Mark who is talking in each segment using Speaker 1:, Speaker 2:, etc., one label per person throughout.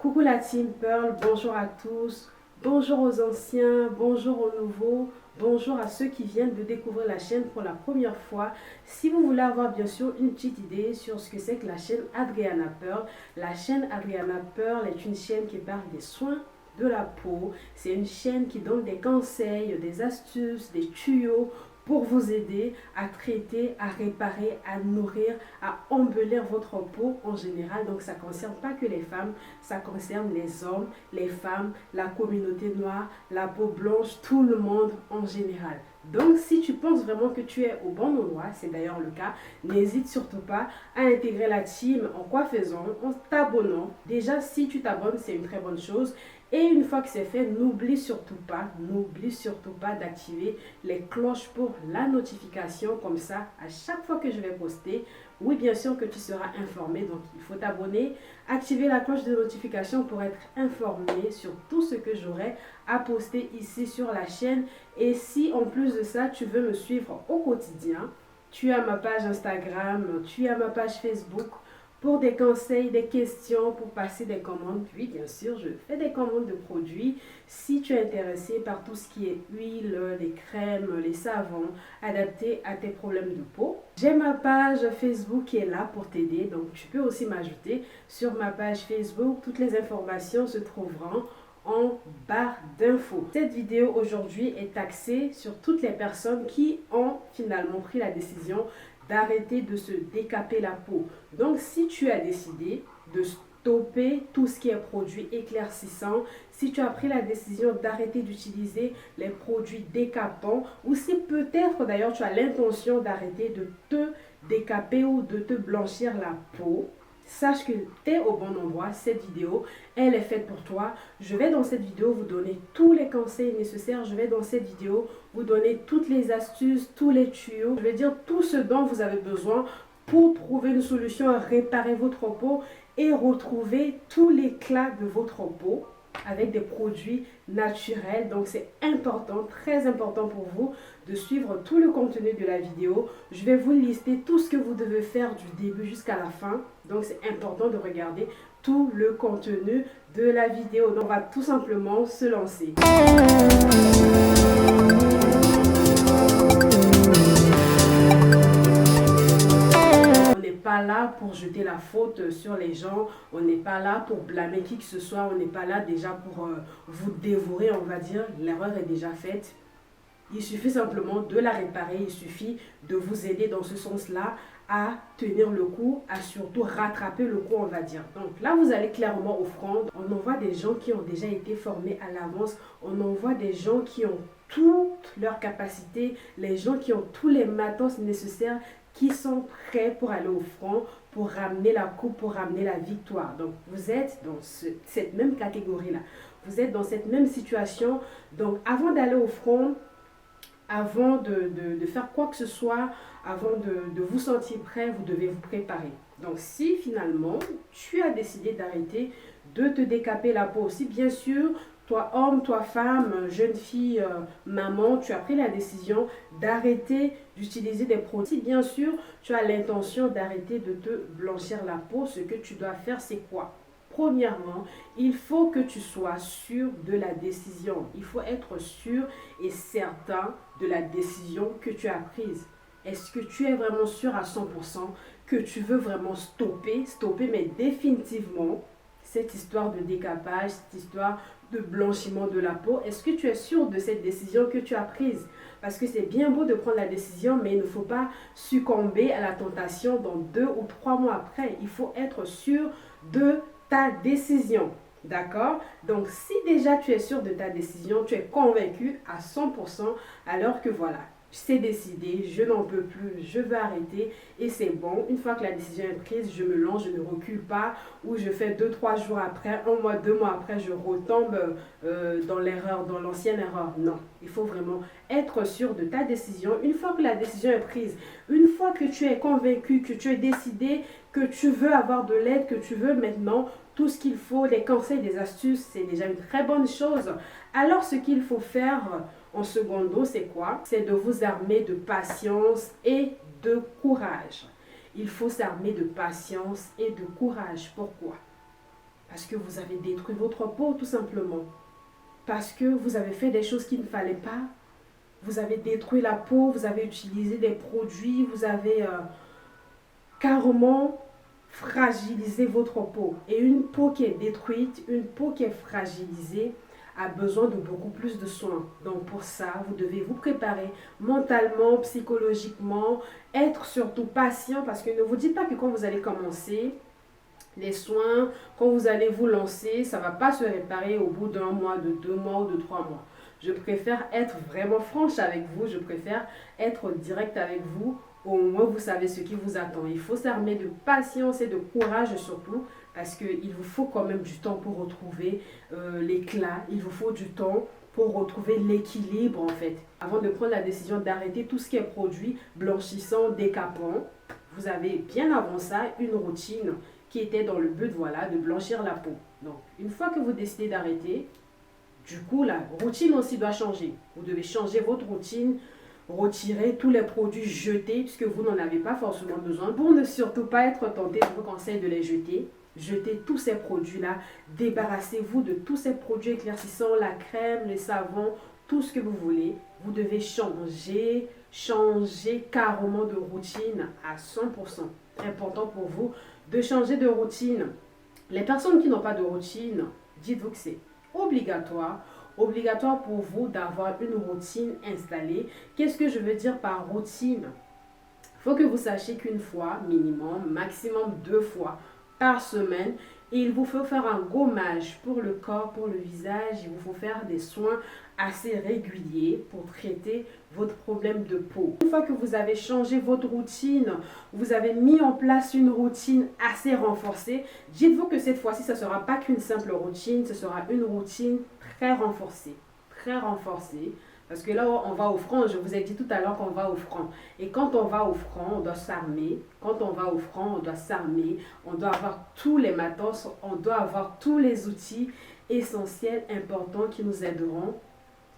Speaker 1: Coucou la team Pearl, bonjour à tous, bonjour aux anciens, bonjour aux nouveaux, bonjour à ceux qui viennent de découvrir la chaîne pour la première fois. Si vous voulez avoir bien sûr une petite idée sur ce que c'est que la chaîne Adriana Pearl, la chaîne Adriana Pearl est une chaîne qui parle des soins de la peau. C'est une chaîne qui donne des conseils, des astuces, des tuyaux pour vous aider à traiter, à réparer, à nourrir, à embellir votre peau en général. Donc ça ne concerne pas que les femmes, ça concerne les hommes, les femmes, la communauté noire, la peau blanche, tout le monde en général. Donc si tu penses vraiment que tu es au bon endroit, c'est d'ailleurs le cas, n'hésite surtout pas à intégrer la team en quoi faisant, en t'abonnant. Déjà si tu t'abonnes, c'est une très bonne chose. Et une fois que c'est fait, n'oublie surtout pas d'activer les cloches pour la notification. Comme ça, à chaque fois que je vais poster, oui, bien sûr que tu seras informé. Donc, il faut t'abonner, activer la cloche de notification pour être informé sur tout ce que j'aurai à poster ici sur la chaîne. Et si en plus de ça, tu veux me suivre au quotidien, tu as ma page Instagram, tu as ma page Facebook, pour des conseils, des questions, pour passer des commandes. Puis, bien sûr, je fais des commandes de produits. Si tu es intéressé par tout ce qui est huile, les crèmes, les savons, adaptés à tes problèmes de peau, j'ai ma page Facebook qui est là pour t'aider. Donc, tu peux aussi m'ajouter sur ma page Facebook. Toutes les informations se trouveront en barre d'infos. Cette vidéo aujourd'hui est axée sur toutes les personnes qui ont finalement pris la décision d'arrêter de se décaper la peau. Donc, si tu as décidé de stopper tout ce qui est produit éclaircissant, si tu as pris la décision d'arrêter d'utiliser les produits décapants, ou si peut-être d'ailleurs tu as l'intention d'arrêter de te décaper ou de te blanchir la peau, sache que tu es au bon endroit. Cette vidéo, elle est faite pour toi. Je vais dans cette vidéo vous donner tous les conseils nécessaires. Je vais dans cette vidéo vous donner toutes les astuces, tous les tuyaux. Je vais dire tout ce dont vous avez besoin pour trouver une solution à réparer votre peau et retrouver tout l'éclat de votre peau avec des produits naturels. Donc c'est important, très important pour vous de suivre tout le contenu de la vidéo. Je vais vous lister tout ce que vous devez faire du début jusqu'à la fin. Donc c'est important de regarder tout le contenu de la vidéo. Donc on va tout simplement se lancer. Pas là pour jeter la faute sur les gens, on n'est pas là pour blâmer qui que ce soit, on n'est pas là déjà pour vous dévorer, on va dire. L'erreur est déjà faite. Il suffit simplement de la réparer, il suffit de vous aider dans ce sens-là à tenir le coup, à surtout rattraper le coup, on va dire. Donc là, vous allez clairement au front. On envoie des gens qui ont déjà été formés à l'avance, on envoie des gens qui ont toutes leurs capacités, les gens qui ont tous les matos nécessaires, qui sont prêts pour aller au front, pour ramener la coupe, pour ramener la victoire. Donc, vous êtes dans cette même catégorie-là. Vous êtes dans cette même situation. Donc, avant d'aller au front, avant de faire quoi que ce soit, avant de vous sentir prêt, vous devez vous préparer. Donc, si finalement, tu as décidé d'arrêter de te décaper la peau aussi, bien sûr, toi homme, toi femme, jeune fille, maman, tu as pris la décision d'arrêter d'utiliser des produits. Si bien sûr, tu as l'intention d'arrêter de te blanchir la peau, ce que tu dois faire, c'est quoi? Premièrement, il faut que tu sois sûr de la décision. Il faut être sûr et certain de la décision que tu as prise. Est-ce que tu es vraiment sûr à 100% que tu veux vraiment stopper, mais définitivement, cette histoire de décapage, cette histoire de blanchiment de la peau? Est-ce que tu es sûr de cette décision que tu as prise? Parce que c'est bien beau de prendre la décision, mais il ne faut pas succomber à la tentation dans 2 ou 3 mois après. Il faut être sûr de ta décision. D'accord? Donc, si déjà tu es sûr de ta décision, tu es convaincu à 100%, alors que voilà, c'est décidé, je n'en peux plus, je veux arrêter et c'est bon. Une fois que la décision est prise, je me lance, je ne recule pas, ou je fais 2-3 jours après, 1 mois, 2 mois après, je retombe dans l'erreur, dans l'ancienne erreur. Non, il faut vraiment être sûr de ta décision. Une fois que la décision est prise, une fois que tu es convaincu, que tu es décidé, que tu veux avoir de l'aide, que tu veux maintenant tout ce qu'il faut, les conseils, les astuces, c'est déjà une très bonne chose. Alors ce qu'il faut faire en secondo, c'est quoi? C'est de vous armer de patience et de courage. Il faut s'armer de patience et de courage. Pourquoi? Parce que vous avez détruit votre peau tout simplement. Parce que vous avez fait des choses qu'il ne fallait pas. Vous avez détruit la peau, vous avez utilisé des produits, vous avez carrément fragilisé votre peau. Et une peau qui est détruite, une peau qui est fragilisée, a besoin de beaucoup plus de soins. Donc pour ça, vous devez vous préparer mentalement, psychologiquement, être surtout patient parce que ne vous dites pas que quand vous allez commencer les soins, quand vous allez vous lancer, ça ne va pas se réparer au bout d'un mois, de 2 mois ou de 3 mois. Je préfère être vraiment franche avec vous, je préfère être direct avec vous. Au moins, vous savez ce qui vous attend. Il faut s'armer de patience et de courage surtout, parce qu'il vous faut quand même du temps pour retrouver l'éclat. Il vous faut du temps pour retrouver l'équilibre en fait. Avant de prendre la décision d'arrêter tout ce qui est produit blanchissant, décapant, vous avez bien avant ça une routine qui était dans le but voilà, de blanchir la peau. Donc, une fois que vous décidez d'arrêter, du coup, la routine aussi doit changer. Vous devez changer votre routine, retirer tous les produits jetés, puisque vous n'en avez pas forcément besoin. Pour ne surtout pas être tenté, je vous conseille de les jeter. Jetez tous ces produits-là. Débarrassez-vous de tous ces produits éclaircissants, la crème, les savons, tout ce que vous voulez. Vous devez changer carrément de routine à 100%. Important pour vous de changer de routine. Les personnes qui n'ont pas de routine, dites-vous que c'est obligatoire pour vous d'avoir une routine installée. Qu'est-ce que je veux dire par routine? Il faut que vous sachiez qu'une fois, minimum, maximum 2 fois par semaine, il vous faut faire un gommage pour le corps, pour le visage. Il vous faut faire des soins assez réguliers pour traiter votre problème de peau. Une fois que vous avez changé votre routine, vous avez mis en place une routine assez renforcée, dites-vous que cette fois-ci, ce ne sera pas qu'une simple routine, ce sera une routine très renforcée. Très renforcée. Parce que là, on va au front, je vous ai dit tout à l'heure qu'on va au front. Et quand on va au front, on doit s'armer. Quand on va au front, on doit s'armer. On doit avoir tous les matos, on doit avoir tous les outils essentiels, importants qui nous aideront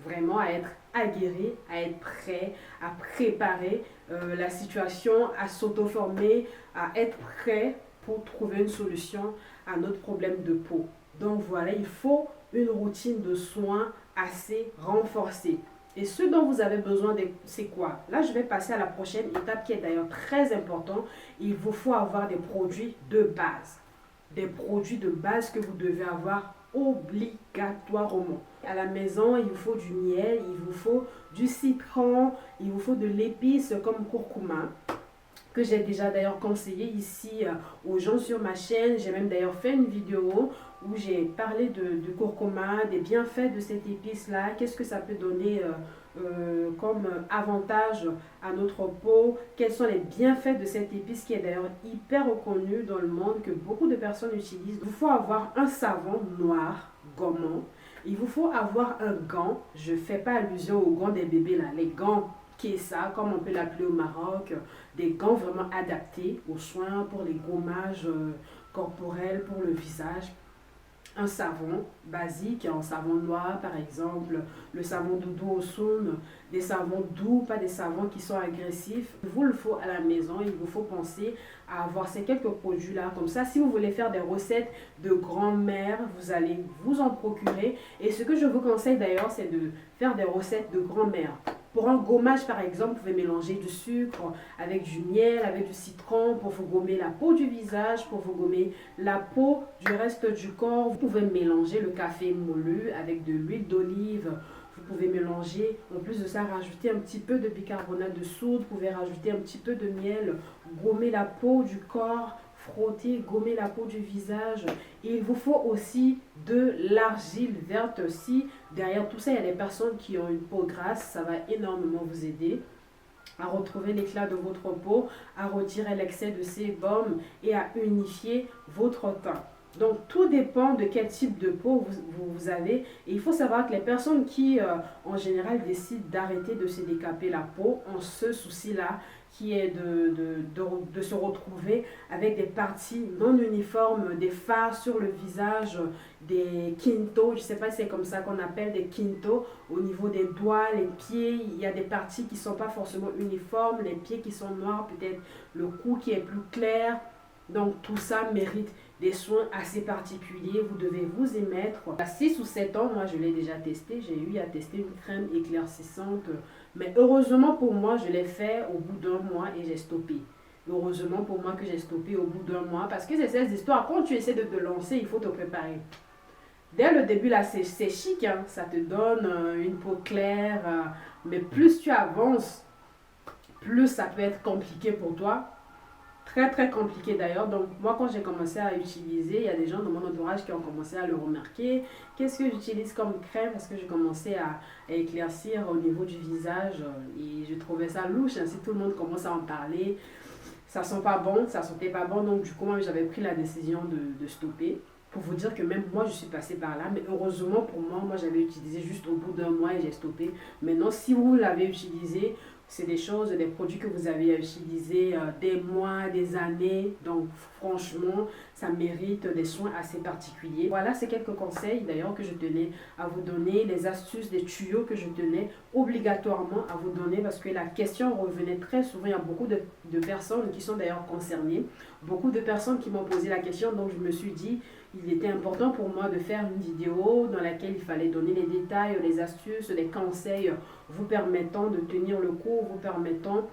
Speaker 1: vraiment à être aguerris, à être prêts, à préparer la situation, à s'auto-former, à être prêt pour trouver une solution à notre problème de peau. Donc voilà, il faut une routine de soins assez renforcée. Et ce dont vous avez besoin, c'est quoi? Là, je vais passer à la prochaine étape qui est d'ailleurs très importante. Il vous faut avoir des produits de base. Des produits de base que vous devez avoir obligatoirement. À la maison, il vous faut du miel, il vous faut du citron, il vous faut de l'épice comme curcuma, que j'ai déjà d'ailleurs conseillé ici aux gens sur ma chaîne. J'ai même d'ailleurs fait une vidéo où j'ai parlé de curcuma, des bienfaits de cette épice-là, qu'est-ce que ça peut donner comme avantage à notre peau, quels sont les bienfaits de cette épice qui est d'ailleurs hyper reconnue dans le monde, que beaucoup de personnes utilisent. Il faut avoir un savon noir, gommant. Il vous faut avoir un gant, je ne fais pas allusion aux gants des bébés là, les gants Kessa, comme on peut l'appeler au Maroc, des gants vraiment adaptés aux soins pour les gommages corporels, pour le visage. Un savon basique, un savon noir par exemple, le savon doudou au soum, des savons doux, pas des savons qui sont agressifs. Il vous le faut à la maison, il vous faut penser à avoir ces quelques produits là. Comme ça, si vous voulez faire des recettes de grand-mère, vous allez vous en procurer. Et ce que je vous conseille d'ailleurs, c'est de faire des recettes de grand-mère. Pour un gommage, par exemple, vous pouvez mélanger du sucre avec du miel, avec du citron pour vous gommer la peau du visage, pour vous gommer la peau du reste du corps. Vous pouvez mélanger le café moulu avec de l'huile d'olive. Vous pouvez mélanger, en plus de ça, rajouter un petit peu de bicarbonate de soude. Vous pouvez rajouter un petit peu de miel, gommer la peau du corps, frotter, gommer la peau du visage. Et il vous faut aussi de l'argile verte aussi. Derrière tout ça, il y a des personnes qui ont une peau grasse. Ça va énormément vous aider à retrouver l'éclat de votre peau, à retirer l'excès de sébum et à unifier votre teint. Donc, tout dépend de quel type de peau vous avez. Et il faut savoir que les personnes qui, en général, décident d'arrêter de se décaper la peau ont ce souci-là, qui est de se retrouver avec des parties non uniformes, des fards sur le visage, des quintos, je ne sais pas si c'est comme ça qu'on appelle des quintos, au niveau des doigts, les pieds, il y a des parties qui ne sont pas forcément uniformes, les pieds qui sont noirs, peut-être le cou qui est plus clair. Donc tout ça mérite des soins assez particuliers. Vous devez vous y mettre. À 6 ou 7 ans, moi je l'ai déjà testé. J'ai eu à tester une crème éclaircissante. Mais heureusement pour moi, je l'ai fait au bout d'un mois et j'ai stoppé. Heureusement pour moi que j'ai stoppé au bout d'un mois. Parce que c'est ces histoires, quand tu essaies de te lancer, il faut te préparer. Dès le début, là, c'est chic, hein? Ça te donne une peau claire. Mais plus tu avances, plus ça peut être compliqué pour toi. Très très compliqué d'ailleurs. Donc moi quand j'ai commencé à utiliser, il y a des gens dans mon entourage qui ont commencé à le remarquer. Qu'est-ce que j'utilise comme crème? Parce que j'ai commencé à éclaircir au niveau du visage et je trouvais ça louche, hein. Si tout le monde commence à en parler, ça sent pas bon, ça sentait pas bon. Donc du coup moi j'avais pris la décision de stopper. Pour vous dire que même moi je suis passée par là, mais heureusement pour moi, moi j'avais utilisé juste au bout d'un mois et j'ai stoppé. Maintenant si vous l'avez utilisé, c'est des choses, des produits que vous avez utilisés des mois, des années. Donc franchement, ça mérite des soins assez particuliers. Voilà, c'est quelques conseils d'ailleurs que je tenais à vous donner, les astuces, des tuyaux que je tenais obligatoirement à vous donner parce que la question revenait très souvent. Il y a beaucoup de personnes qui sont d'ailleurs concernées, beaucoup de personnes qui m'ont posé la question. Donc je me suis dit, il était important pour moi de faire une vidéo dans laquelle il fallait donner les détails, les astuces, les conseils vous permettant de tenir le coup, vous permettant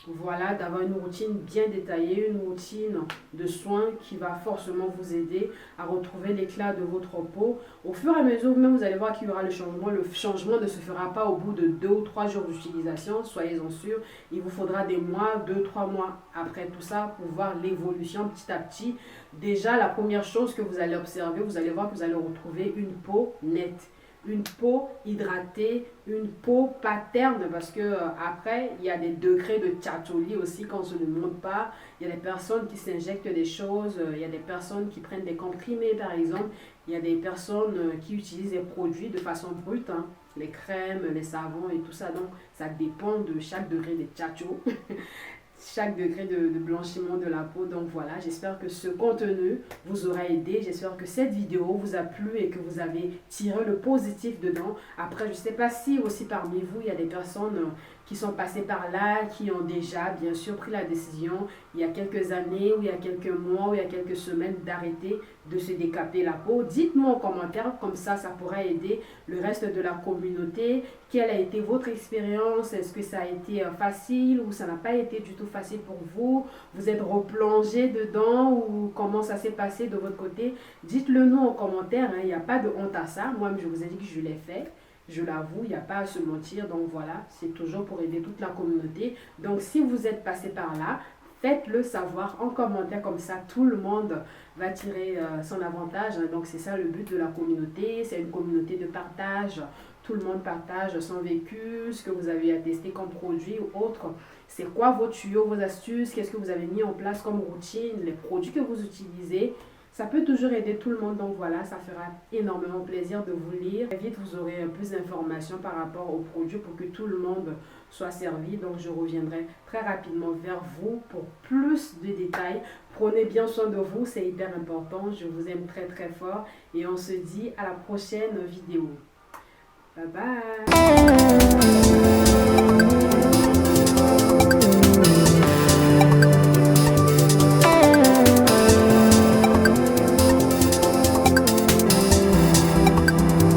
Speaker 1: voilà, d'avoir une routine bien détaillée, une routine de soins qui va forcément vous aider à retrouver l'éclat de votre peau. Au fur et à mesure, même vous allez voir qu'il y aura le changement. Le changement ne se fera pas au bout de 2 ou 3 jours d'utilisation, soyez-en sûrs. Il vous faudra des mois, 2-3 mois après tout ça pour voir l'évolution petit à petit. Déjà, la première chose que vous allez observer, vous allez voir que vous allez retrouver une peau nette. Une peau hydratée, une peau pas terne parce que après il y a des degrés de tchatcholi aussi quand on se le montre pas. Il y a des personnes qui s'injectent des choses, il y a des personnes qui prennent des comprimés par exemple, il y a des personnes qui utilisent des produits de façon brute, hein, les crèmes, les savons et tout ça. Donc ça dépend de chaque degré de tchatcho. Chaque degré de blanchiment de la peau. Donc voilà, j'espère que ce contenu vous aura aidé. J'espère que cette vidéo vous a plu et que vous avez tiré le positif dedans. Après, je ne sais pas si aussi parmi vous, il y a des personnes qui sont passées par là, qui ont déjà bien sûr pris la décision il y a quelques années ou il y a quelques mois ou il y a quelques semaines d'arrêter de se décaper la peau. Dites-moi en commentaire, comme ça pourra aider le reste de la communauté. Quelle a été votre expérience? Est-ce que ça a été facile ou ça n'a pas été du tout facile pour vous? Vous êtes replongé dedans ou comment ça s'est passé de votre côté? Dites-le nous en commentaire, hein. Il n'y a pas de honte à ça. Moi, je vous ai dit que je l'ai fait. Je l'avoue, il n'y a pas à se mentir. Donc voilà, c'est toujours pour aider toute la communauté. Donc si vous êtes passé par là, faites-le savoir en commentaire, comme ça tout le monde va tirer son avantage. Donc c'est ça le but de la communauté, c'est une communauté de partage. Tout le monde partage son vécu, ce que vous avez à tester comme produit ou autre. C'est quoi vos tuyaux, vos astuces, qu'est-ce que vous avez mis en place comme routine, les produits que vous utilisez. Ça peut toujours aider tout le monde, donc voilà, ça fera énormément plaisir de vous lire. Très vite, vous aurez plus d'informations par rapport aux produits pour que tout le monde soit servi. Donc, je reviendrai très rapidement vers vous pour plus de détails. Prenez bien soin de vous, c'est hyper important. Je vous aime très très fort et on se dit à la prochaine vidéo. Bye bye!